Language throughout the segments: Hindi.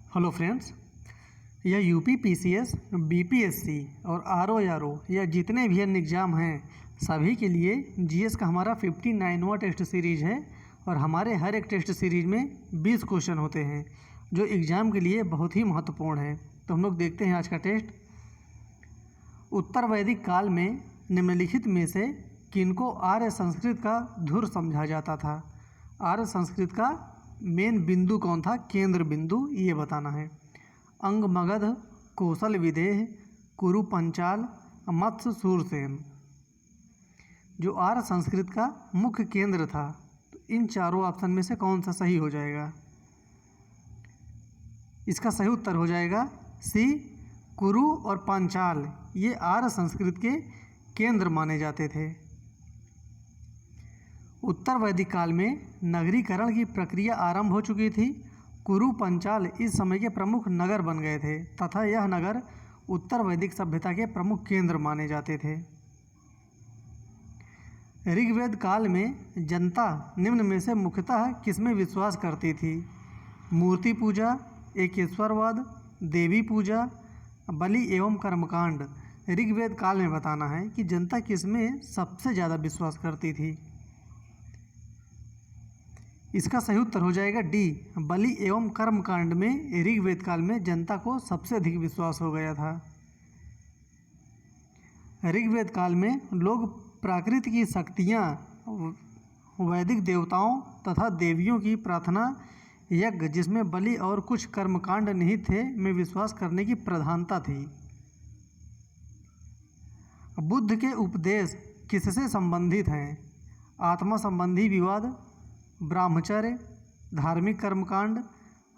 हेलो फ्रेंड्स, यह यूपी पीसीएस, बीपीएससी और आरओ या जितने भी अन्य एग्ज़ाम हैं सभी के लिए जीएस का हमारा 59वां टेस्ट सीरीज़ है। और हमारे हर एक टेस्ट सीरीज़ में 20 क्वेश्चन होते हैं जो एग्ज़ाम के लिए बहुत ही महत्वपूर्ण है। तो हम लोग देखते हैं आज का टेस्ट। उत्तर वैदिक काल में निम्नलिखित में से किनको आर्य संस्कृत का धुर समझा जाता था? आर्य संस्कृत का मेन बिंदु कौन था, केंद्र बिंदु, ये बताना है। अंग मगध, कौशल विदेह, कुरु पंचाल, मत्स्य सूरसेन। जो आर्य संस्कृत का मुख्य केंद्र था, तो इन चारों ऑप्शन में से कौन सा सही हो जाएगा? इसका सही उत्तर हो जाएगा सी, कुरु और पांचाल। ये आर्य संस्कृत के केंद्र माने जाते थे। उत्तर वैदिक काल में नगरीकरण की प्रक्रिया आरंभ हो चुकी थी। कुरु पंचाल इस समय के प्रमुख नगर बन गए थे तथा यह नगर उत्तर वैदिक सभ्यता के प्रमुख केंद्र माने जाते थे। ऋग्वेद काल में जनता निम्न में से मुख्यतः किसमें विश्वास करती थी? मूर्ति पूजा, एकेश्वरवाद, देवी पूजा, बलि एवं कर्मकांड। ऋग्वेद काल में बताना है कि जनता किसमें सबसे ज़्यादा विश्वास करती थी। इसका सही उत्तर हो जाएगा डी, बलि एवं कर्मकांड में ऋग्वेद काल में जनता को सबसे अधिक विश्वास हो गया था। ऋग्वेद काल में लोग प्रकृति की शक्तियाँ, वैदिक देवताओं तथा देवियों की प्रार्थना, यज्ञ जिसमें बलि और कुछ कर्मकांड निहित थे में विश्वास करने की प्रधानता थी। बुद्ध के उपदेश किससे संबंधित हैं? आत्मा संबंधी विवाद, ब्रह्मचर्य, धार्मिक कर्मकांड,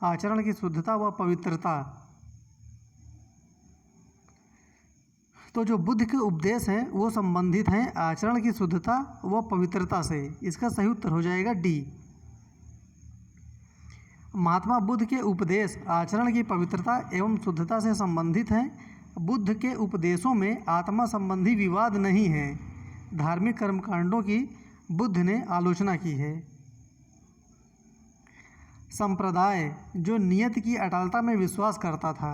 आचरण की शुद्धता व पवित्रता। तो जो बुद्ध के उपदेश हैं वो संबंधित हैं आचरण की शुद्धता व पवित्रता से। इसका सही उत्तर हो जाएगा डी। महात्मा बुद्ध के उपदेश आचरण की पवित्रता एवं शुद्धता से संबंधित हैं। बुद्ध के उपदेशों में आत्मा संबंधी विवाद नहीं है। धार्मिक कर्मकांडों की बुद्ध ने आलोचना की है। संप्रदाय जो नियति की अटलता में विश्वास करता था।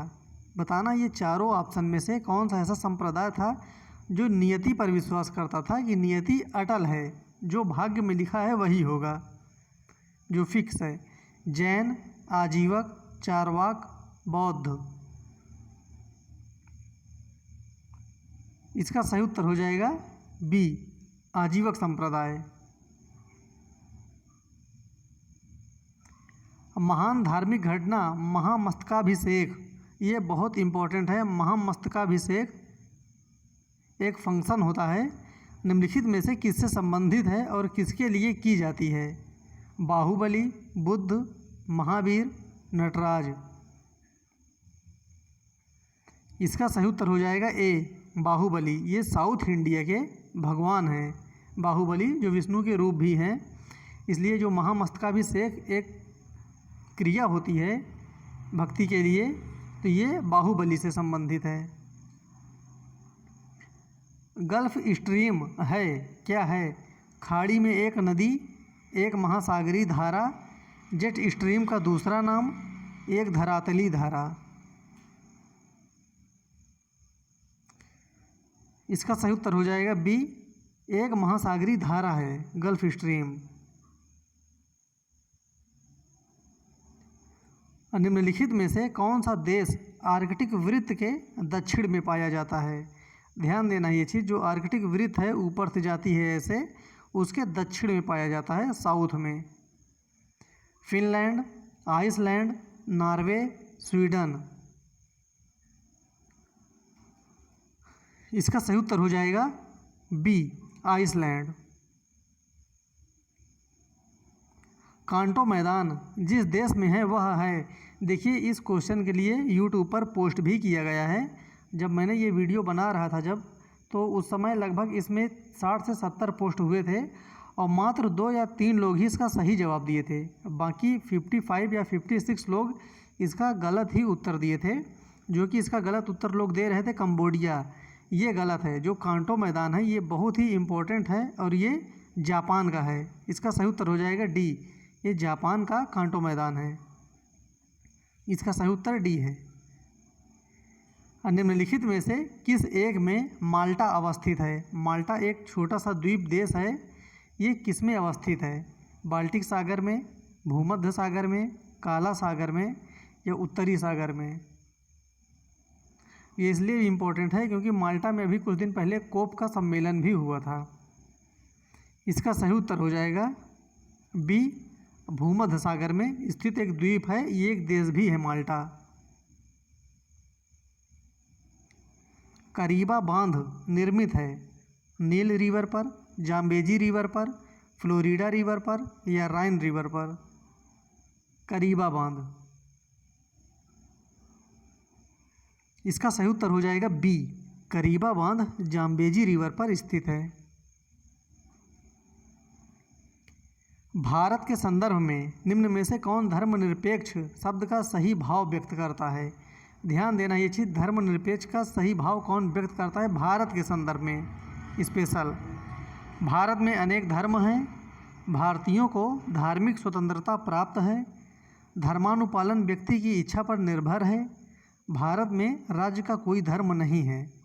बताना ये चारों ऑप्शन में से कौन सा ऐसा संप्रदाय था जो नियति पर विश्वास करता था कि नियति अटल है, जो भाग्य में लिखा है वही होगा, जो फिक्स है। जैन, आजीवक, चारवाक, बौद्ध। इसका सही उत्तर हो जाएगा बी, आजीवक संप्रदाय। महान धार्मिक घटना महामस्तकाभिषेक, ये बहुत इम्पोर्टेंट है। महामस्तकाभिषेक एक फंक्शन होता है, निम्नलिखित में से किससे संबंधित है और किसके लिए की जाती है? बाहुबली, बुद्ध, महावीर, नटराज। इसका सही उत्तर हो जाएगा ए, बाहुबली। ये साउथ इंडिया के भगवान हैं बाहुबली, जो विष्णु के रूप भी हैं। इसलिए जो महामस्तकाभिषेक एक क्रिया होती है भक्ति के लिए, तो ये बाहुबली से संबंधित है। गल्फ स्ट्रीम है क्या है? खाड़ी में एक नदी, एक महासागरीय धारा, जेट स्ट्रीम का दूसरा नाम, एक धरातली धारा। इसका सही उत्तर हो जाएगा बी, एक महासागरीय धारा है गल्फ स्ट्रीम। निम्नलिखित में से कौन सा देश आर्कटिक वृत्त के दक्षिण में पाया जाता है? ध्यान देना ये चीज़, जो आर्कटिक वृत्त है ऊपर से जाती है ऐसे, उसके दक्षिण में पाया जाता है, साउथ में। Finland, Iceland, Norway, Sweden. इसका सही उत्तर हो जाएगा बी, आइसलैंड। कांटो मैदान जिस देश में है वह है। देखिए, इस क्वेश्चन के लिए यूट्यूब पर पोस्ट भी किया गया है। जब मैंने ये वीडियो बना रहा था तो उस समय लगभग इसमें 60 से 70 पोस्ट हुए थे और मात्र 2 या 3 लोग ही इसका सही जवाब दिए थे। बाकी 55 या 56 लोग इसका गलत ही उत्तर दिए थे। जो कि इसका गलत उत्तर लोग दे रहे थे कंबोडिया। ये गलत है। जो कांटो मैदान है ये बहुत ही इम्पोर्टेंट है और ये जापान का है। इसका सही उत्तर हो जाएगा डी, ये जापान का कांटो मैदान है। इसका सही उत्तर डी है। निम्नलिखित में से किस एक में माल्टा अवस्थित है? माल्टा एक छोटा सा द्वीप देश है। ये किस में अवस्थित है? बाल्टिक सागर में, भूमध्य सागर में, काला सागर में या उत्तरी सागर में? ये इसलिए इम्पोर्टेंट है क्योंकि माल्टा में अभी कुछ दिन पहले कोप का सम्मेलन भी हुआ था। इसका सही उत्तर हो जाएगा बी, भूमध्य सागर में स्थित एक द्वीप है। ये एक देश भी है माल्टा। करीबा बांध निर्मित है नील रिवर पर, जाम्बेजी रिवर पर, फ्लोरिडा रिवर पर या राइन रिवर पर? करीबा बांध। इसका सही उत्तर हो जाएगा बी, करीबा बांध जाम्बेजी रिवर पर स्थित है। भारत के संदर्भ में निम्न में से कौन धर्मनिरपेक्ष शब्द का सही भाव व्यक्त करता है? ध्यान देना ये चीज़, धर्मनिरपेक्ष का सही भाव कौन व्यक्त करता है भारत के संदर्भ में स्पेशल? भारत में अनेक धर्म हैं, भारतीयों को धार्मिक स्वतंत्रता प्राप्त है, धर्मानुपालन व्यक्ति की इच्छा पर निर्भर है, भारत में राज्य का कोई धर्म नहीं है।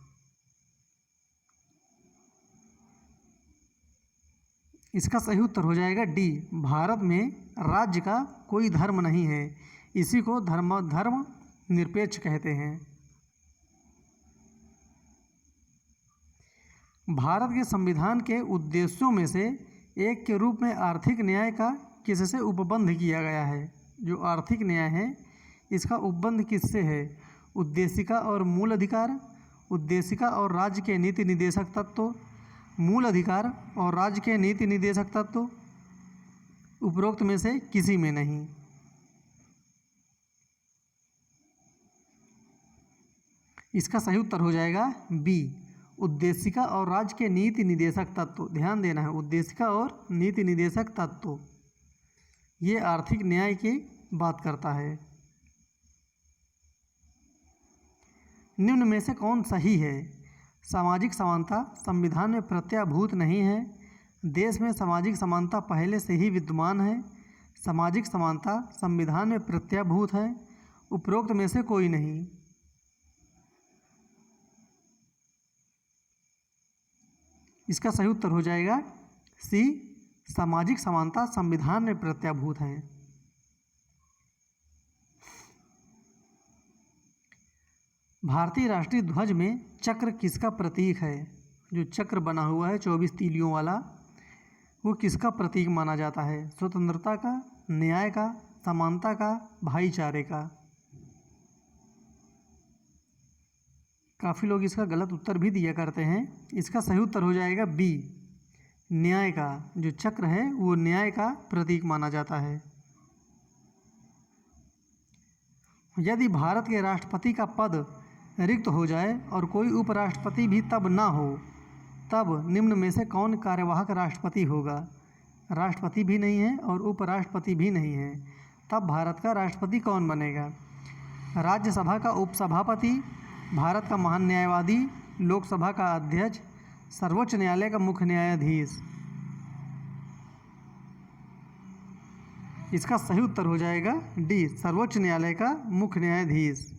इसका सही उत्तर हो जाएगा डी, भारत में राज्य का कोई धर्म नहीं है। इसी को धर्म निरपेक्ष कहते हैं। भारत के संविधान के उद्देश्यों में से एक के रूप में आर्थिक न्याय का किससे उपबंध किया गया है? जो आर्थिक न्याय है इसका उपबंध किससे है? उद्देशिका और मूल अधिकार, उद्देशिका और राज्य के नीति निदेशक तत्व, मूल अधिकार और राज्य के नीति निदेशक तत्व, उपरोक्त में से किसी में नहीं। इसका सही उत्तर हो जाएगा बी, उद्देशिका और राज्य के नीति निदेशक तत्व। ध्यान देना है, उद्देशिका और नीति निदेशक तत्व ये आर्थिक न्याय की बात करता है। निम्न में से कौन सही है? सामाजिक समानता संविधान में प्रत्याभूत नहीं है, देश में सामाजिक समानता पहले से ही विद्यमान है, सामाजिक समानता संविधान में प्रत्याभूत है, उपरोक्त में से कोई नहीं। इसका सही उत्तर हो जाएगा सी, सामाजिक समानता संविधान में प्रत्याभूत है। भारतीय राष्ट्रीय ध्वज में चक्र किसका प्रतीक है? जो चक्र बना हुआ है 24 तीलियों वाला, वो किसका प्रतीक माना जाता है? स्वतंत्रता का, न्याय का, समानता का, भाईचारे का? काफ़ी लोग इसका गलत उत्तर भी दिया करते हैं। इसका सही उत्तर हो जाएगा बी, न्याय का। जो चक्र है वो न्याय का प्रतीक माना जाता है। यदि भारत के राष्ट्रपति का पद रिक्त हो जाए और कोई उपराष्ट्रपति भी तब ना हो, तब निम्न में से कौन कार्यवाहक राष्ट्रपति होगा? राष्ट्रपति भी नहीं है और उपराष्ट्रपति भी नहीं है, तब भारत का राष्ट्रपति कौन बनेगा? राज्यसभा का उपसभापति, भारत का महान न्यायवादी, लोकसभा का अध्यक्ष, सर्वोच्च न्यायालय का मुख्य न्यायाधीश? इसका सही उत्तर हो जाएगा डी, सर्वोच्च न्यायालय का मुख्य न्यायाधीश।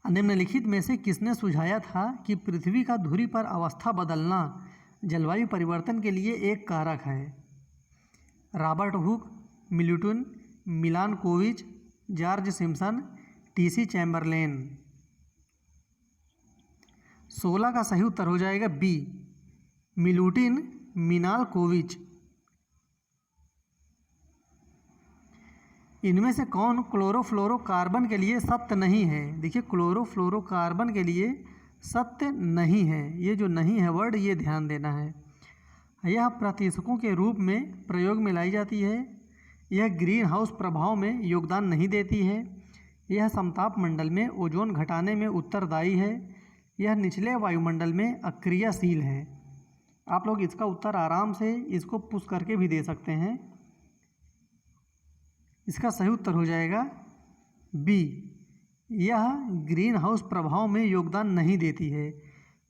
निम्नलिखित में से किसने सुझाया था कि पृथ्वी का धुरी पर अवस्था बदलना जलवायु परिवर्तन के लिए एक कारक है? Robert Hooke, Milton, Milankovitch, George Simpson, TC Chamberlin? 16 का सही उत्तर हो जाएगा बी, मिल्टन मिलानकोविच। इनमें से कौन क्लोरोफ्लोरोकार्बन के लिए सत्य नहीं है? देखिए, क्लोरोफ्लोरोकार्बन के लिए सत्य नहीं है। ये जो नहीं है वर्ड, ये ध्यान देना है। यह प्रतिशकों के रूप में प्रयोग में लाई जाती है। यह ग्रीन हाउस प्रभाव में योगदान नहीं देती है। यह समताप मंडल में ओजोन घटाने में उत्तरदायी है। यह निचले वायुमंडल में अक्रियाशील है। आप लोग इसका उत्तर आराम से इसको पुश करके भी दे सकते हैं। इसका सही उत्तर हो जाएगा बी, यह ग्रीन हाउस प्रभाव में योगदान नहीं देती है।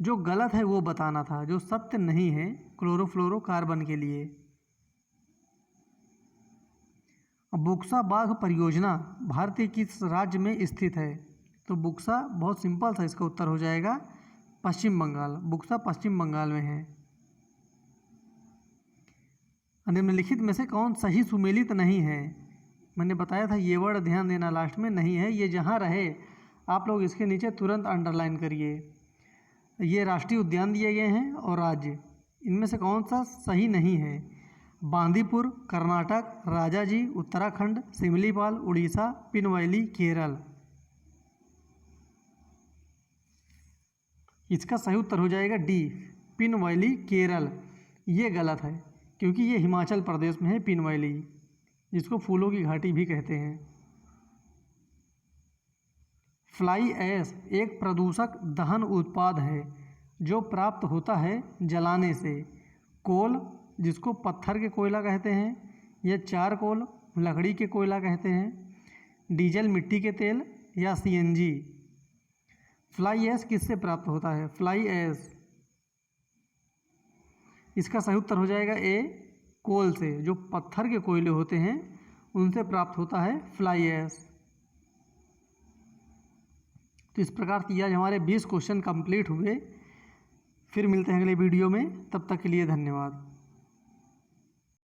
जो गलत है वो बताना था, जो सत्य नहीं है क्लोरोफ्लोरोकार्बन के लिए। बुक्सा बाघ परियोजना भारत के किस राज्य में स्थित है? तो बुक्सा बहुत सिंपल था, इसका उत्तर हो जाएगा पश्चिम बंगाल। बुक्सा पश्चिम बंगाल में है। निम्नलिखित में से कौन सही सुमेलित नहीं है? मैंने बताया था ये वर्ड ध्यान देना, लास्ट में नहीं है, ये जहाँ रहे आप लोग इसके नीचे तुरंत अंडरलाइन करिए। ये राष्ट्रीय उद्यान दिए गए हैं और राज्य, इनमें से कौन सा सही नहीं है? बांदीपुर कर्नाटक, राजाजी उत्तराखंड, सिमलीपाल उड़ीसा, पिनवैली केरल। इसका सही उत्तर हो जाएगा डी, पिनवैली केरल। ये गलत है क्योंकि ये हिमाचल प्रदेश में है पिनवैली, जिसको फूलों की घाटी भी कहते हैं। फ्लाई ऐश एक प्रदूषक दहन उत्पाद है जो प्राप्त होता है जलाने से। कोल, जिसको पत्थर के कोयला कहते हैं, या चारकोल, लकड़ी के कोयला कहते हैं, डीजल मिट्टी के तेल, या सीएनजी। फ्लाई ऐश किससे प्राप्त होता है? फ्लाई ऐश, इसका सही उत्तर हो जाएगा ए, कोल से। जो पत्थर के कोयले होते हैं उनसे प्राप्त होता है फ्लाई ऐश। तो इस प्रकार से आज हमारे 20 क्वेश्चन कंप्लीट हुए। फिर मिलते हैं अगले वीडियो में, तब तक के लिए धन्यवाद।